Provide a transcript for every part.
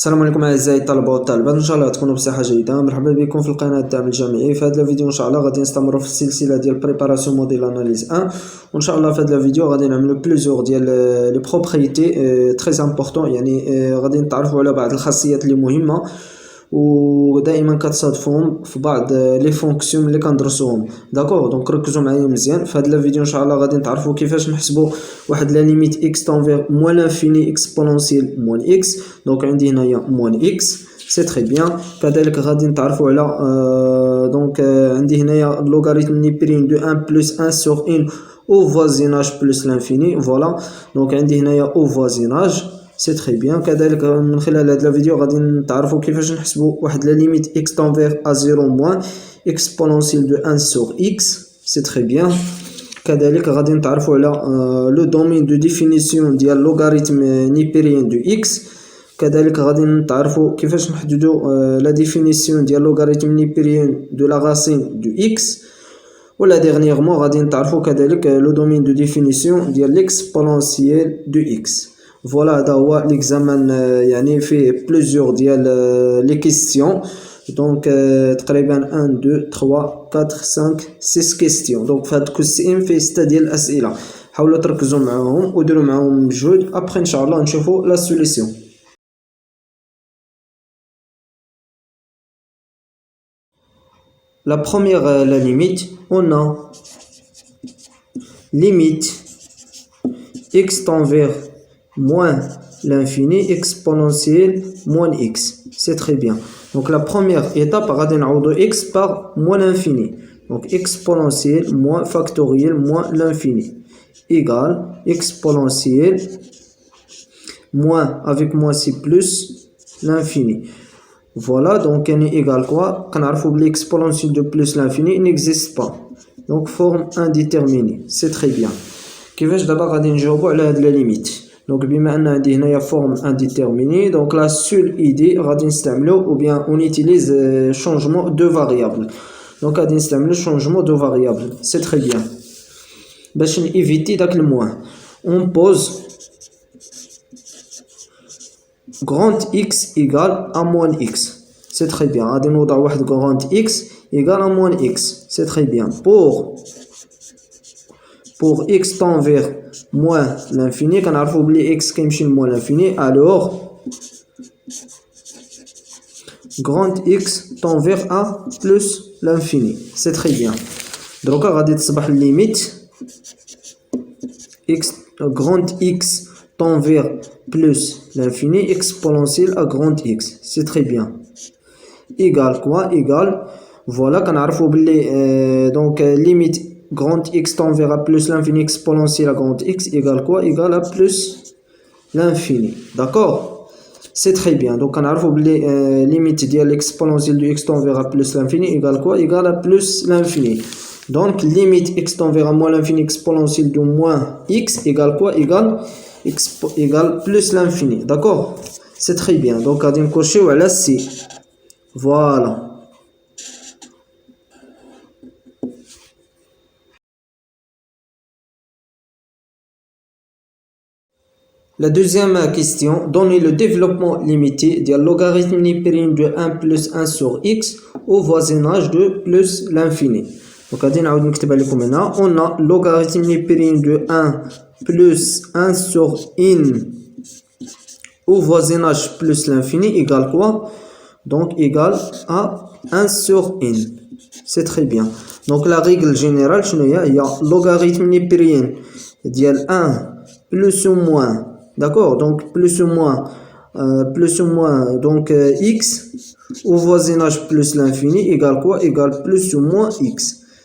السلام عليكم اعزائي الطلبه والطالبات، ان شاء الله تكونوا بصحه جيده. مرحبا بكم في القناه الدعم الجامعي. في هذا الفيديو ان شاء الله غادي نستمروا في السلسله ديال بريباراسيون موديل اناليز 1، وان شاء الله في هذا الفيديو غادي نعملوا بليزيور ديال لي بروبريتي تري امبورطون، يعني غادي نتعرفوا على بعض الخاصيات اللي مهمه ودائما كتصادفوهم في بعض لي فونكسيون اللي كندرسوهم. داكور، دونك ركزوا معايا مزيان. في هذا الفيديو ان شاء الله غادي نتعرفوا كيفاش نحسبوا واحد لا ليميت اكس تنفير موان لانفيني اكسبونونسيال موان اكس. دونك عندي هنايا موان اكس، سي تري بيان. كذلك غادي نتعرفوا على دونك عندي هنايا لوغاريتم نيبرين دو 1 بلس 1 سور 1 او فوازيناج بلس لانفيني. فوالا، دونك عندي هنايا او فوازيناج، سي تري بيان. كذلك من خلال هذا الفيديو غادي نتعرفوا كيفاش نحسبوا واحد لا ليميت اكس تنفير ا 0 موان اكسبونونسيال دو 1 سور اكس، سي تري بيان. كذلك غادي نتعرفوا على لو دومين دو ديفينيسيون ديال لوغاريتم نيبريان دو اكس. كذلك غادي نتعرفوا كيفاش نحددوا لا ديفينيسيون ديال لوغاريتم نيبريان دو لا راسين دو اكس. ولا ديرنييرمون غادي نتعرفوا كذلك لو دومين دو ديفينيسيون ديال ليكسبونونسيال دو اكس. فوالا، هذا هو ليكزامان، يعني فيه بليزيور ديال لي كيستيون. دونك تقريبا 1 2 3 4 5 6 كيستيون. دونك في هاد الكوسيم فيه 6 ديال الاسئله، حاولوا تركزوا معاهم وديروا معاهم مجهود. ابخي ان شاء الله نشوفوا لا سوليسيون. La première, la limite, on a limite x tend vers moins l'infini exponentielle moins x. C'est très bien. Donc la première étape, غادي نعوضو x par moins l'infini. Donc exponentielle moins factoriel moins l'infini égale exponentielle moins, avec moins c'est plus l'infini. Voilà, donc n est égal quoi? كنعرفوا بلي exponentielle de plus l'infini n'existe pas. Donc forme indéterminée. C'est très bien. كيفاش دابا غادي نجاوبوا على هاد لا ليميت؟ دونك بما ان عندي هنايا فورم indéterminée، دونك لا سول ايدي غادي نستعملو او بيان اون يوتيليز شونجمون دو فاريابل. دونك غادي نستعملو شونجمون دو فاريابل، سي تري بيان. باش نيفيتي داك الموان اون بوز grand x égale à moins x. C'est très bien. غادي نوضع واحد grand x égale à moins x. C'est très bien. Pour x tend vers moins l'infini, كنعرفوا بلي x كيمشي ل moins l'infini, alors grand x tend vers a plus l'infini. C'est très bien. دروكا غادي تصبح الليميت x grand x tend vers plus l'infini exponentielle à grand x. C'est très bien. Égale quoi? Égale, voilà, كنعرفوا بلي donc limite grand x tend vers plus l'infini exponentielle à grand x égale quoi? Égale à plus l'infini. D'accord? C'est très bien. Donc كنعرفوا بلي limite ديال exponentielle du x tend vers plus l'infini égale quoi? Égale à plus l'infini. Donc limite x tend vers moins l'infini exponentielle de moins x égale quoi? Égale plus l'infini. D'accord? C'est très bien. Donc غادي نكوشيو على C. Voilà. La deuxième question, donnez le développement limité du logarithme nipérine de 1 plus 1 sur x au voisinage de plus l'infini. Donc غادي نعاود نكتبها لكم هنا. On a logarithme nipérine de 1 plus 1 sur in au voisinage plus l'infini égale quoi? Donc égale à 1 sur in. C'est très bien. Donc la règle générale شنو هي logarithme nipérine ديال 1 plus ou moins. D'accord? Donc plus ou moins donc x au voisinage plus l'infini égale quoi? Égale plus ou moins x.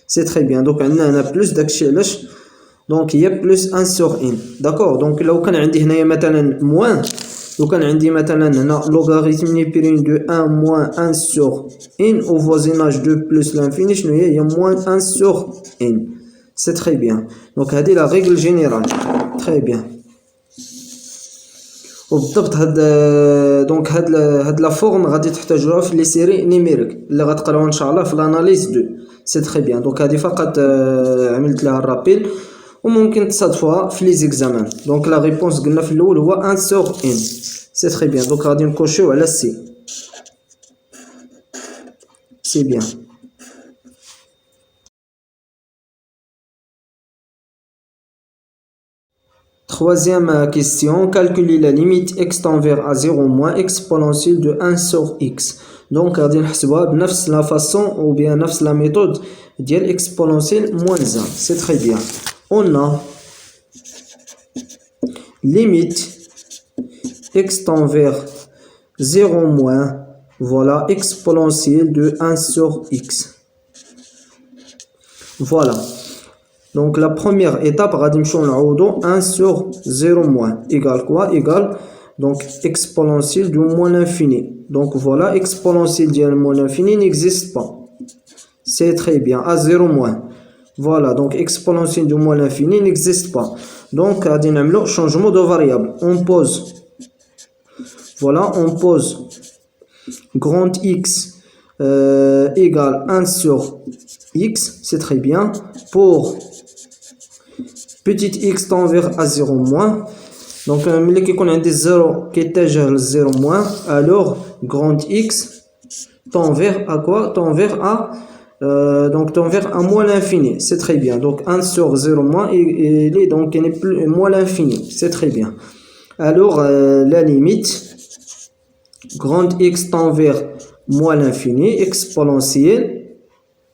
C'est très bien. Donc عندنا هنا plus داكشي علاش دونك هي بلس 1 سور ان. داكور، دونك لو كان عندي هنايا مثلا موان، لو كان عندي مثلا هنا لوغاريتم نيبرين دو 1 موان 1 سور ان او فوازيناج دو بلس لانفيني شنو هي موان 1 سور ان. سي تري بيان. دونك هادي لا ريغل جينيرال. تري بيان. وبالضبط دونك هاد لا فورم غادي تحتاجوها في لي سيري نيميريك اللي غتقراوها ان شاء الله في لاناليز 2. سي تري بيان. دونك هادي فقط عملت لها الرابيل وممكن تصادفوها في لي زيكزامان. دونك لا ريبونس قلنا في الاول هو 1 سور ان. c'est très bien. Donc غادي نكوشيو على C. C'est bien. Troisième question, calculer la limite x tend vers a 0 moins exponentielle de 1 sur x. Donc غادي نحسبوها بنفس la façon ou bien نفس la méthode ديال exponentielle moins 1. C'est très bien. On a limite x tend vers 0 moins, voilà, exponentielle de 1 sur x. Voilà. Donc la première étape, غادي نمشيو نعوضو 1 sur 0 moins égale quoi? Égale donc exponentielle du moins l'infini. Donc voilà, exponentielle du moins l'infini n'existe pas. C'est très bien, à 0 moins. Voilà, donc exponentielle du moins l'infini n'existe pas. Donc غادي نعملو changement de variable. On pose, voilà, on pose grand X égale 1 sur X, c'est très bien. Pour petit x tend vers a 0 moins. Donc ملي كيكون عندي 0 كيتجه ل 0 moins, alors grand x tend vers à quoi? Tend vers a donc tend vers a moins l'infini. C'est très bien. Donc 1 sur 0 moins, il est donc il n'est plus moins l'infini. C'est très bien. Alors la limite grand x tend vers moins l'infini exponentielle,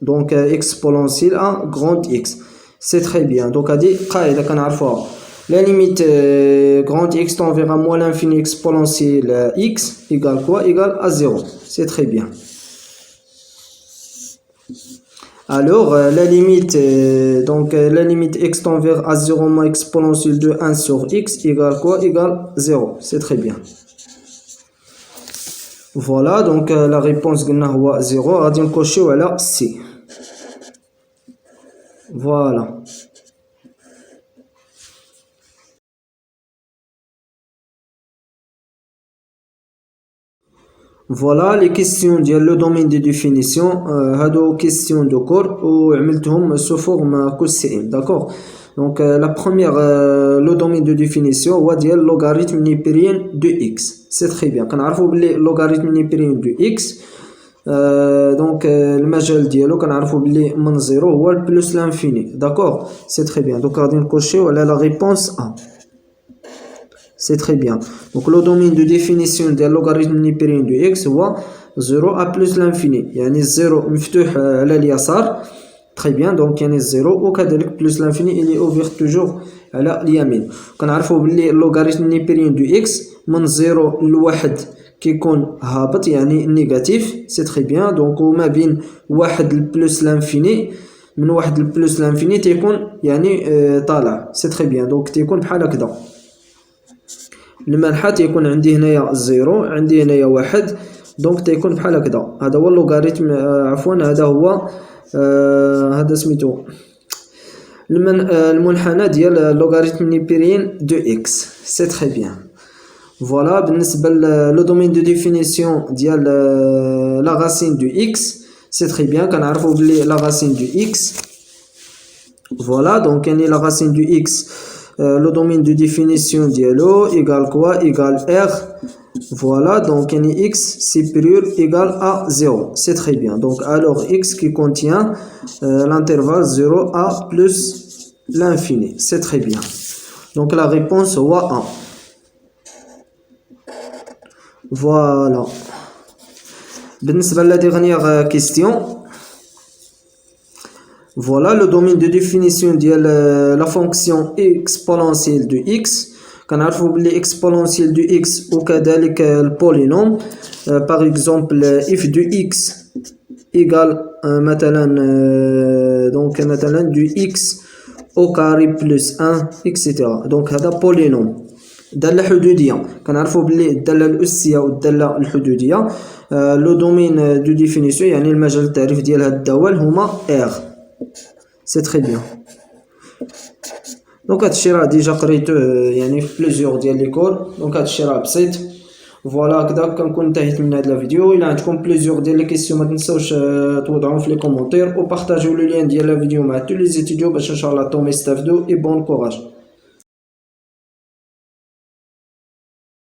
donc exponentielle à grand x. C'est très bien. Donc هذه قاعدة كنعرفوها. La limite grand x tend vers moins l'infini exponentielle x égale quoi? Égale à 0. C'est très bien. Alors la limite donc la limite x tend vers a 0 moins exponentielle de 1 sur x égale quoi? Égale 0. C'est très bien. Voilà, donc la réponse قلنا هو 0. غادي نكوشيو على C. Voilà. Voilà les questions ديال le domaine de définition. هادو questions de cours وعملتهم sous forme QCM, d'accord. Donc la première le domaine de définition هو ديال logarithme népérien de x. C'est très bien. كنعرفوا بلي logarithme népérien de x donc المجال ديالو كنعرفوا بلي من 0 هو بلس l'infini, d'accord. C'est très bien. Donc غادي نكوشيو على la réponse A. C'est très bien. Donc le domaine de définition de logarithme népérien de x هو 0 à plus l'infini. يعني 0 مفتوح على اليسار. Très bien. Donc يعني 0 وكذلك plus l'infini il est ouvert toujours على اليمين. كنعرفوا بلي logarithme népérien de x من 0 لواحد كيكون هابط يعني نيجاتيف. سي تري بيان. دونك وما بين واحد لبلوس لانفيني من واحد لبلوس لانفيني تيكون يعني طالع. سي تري بيان. دونك تيكون بحال هكذا. المنحى تيكون عندي هنايا زيرو عندي هنايا واحد دونك تيكون بحال هكذا. هذا هو اللوغاريتم عفوا هذا هو هذا سميتو المنحنى ديال اللوغاريتم نيبيريان دو اكس. سي تري بيان. فوالا بالنسبه لو دومين دو ديفينيسيون ديال لا راسين دو اكس. سي تري بيان. كنعرفوا بلي لا راسين دو اكس فوالا دونك يعني لا راسين دو اكس le domaine de définition dialo égale quoi? Égale r. Voilà, donc x supérieur égale à 0. C'est très bien. Donc alors x qui contient l'intervalle 0 à plus l'infini. C'est très bien. Donc la réponse est A. Voilà. بالنسبة la dernière question. Voilà le domaine de définition de la fonction exponentielle de x. كنعرفوا بلي exponentielle de x وكذلك البولينوم. par exemple f de x égale مثلا donc مثلا du x au carré plus 1 etc. donc هذا بولينوم. الدالة الحدودية كنعرفوا بلي الدالة الأسية والدالة الحدودية لو دومين دو ديفينيسيون يعني المجال التعريف ديال هاد الدوال هما r. C'est très bien. دونك هادشي راه ديجا قريتوه يعني في بليزيور ديال لي كور. دونك هادشي راه بسيط. فوالا هكذا كنكون انتهيت من هاد الفيديو. الا عندكم بليزيور ديال لي كيسيون ما تنساوش توضعوهم في لي كومونتير وبارطاجيو لو لين ديال الفيديو مع تو لي زيتيديو باش ان شاء الله توم يستافدوا. اي بون كوراج.